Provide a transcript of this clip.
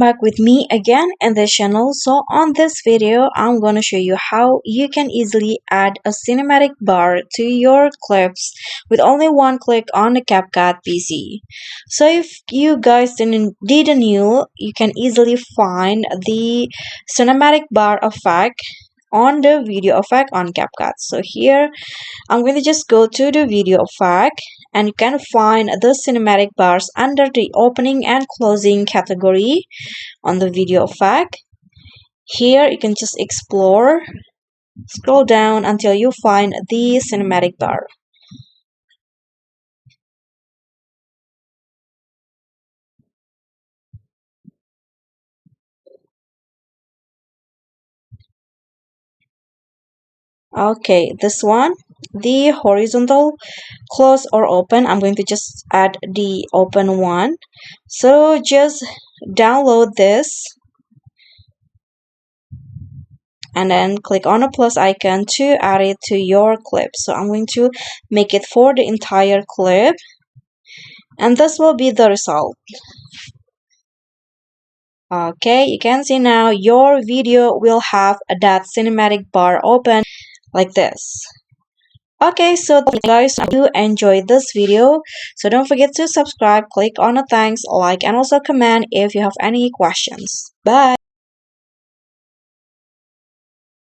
Back with me again in this channel. So on this video I'm going to show you how you can easily add a cinematic bar to your clips with only one click on the CapCut PC. So if you guys didn't know, you can easily find the cinematic bar effect on the video effect on CapCut. So here I'm going to just go to the video effect, and you can find the cinematic bars under the opening and closing category on the video effect. Here you can just explore, scroll down until you find the cinematic bar. Okay, this one, the horizontal, close or open. I'm going to just add the open one. So just download this and then click on a plus icon to add it to your clip. So I'm going to make it for the entire clip, and this will be the result. Okay, you can see now your video will have that cinematic bar open like this. Okay, so guys, I do enjoy this video, so don't forget to subscribe, click on the thanks, like, and also comment if you have any questions. Bye.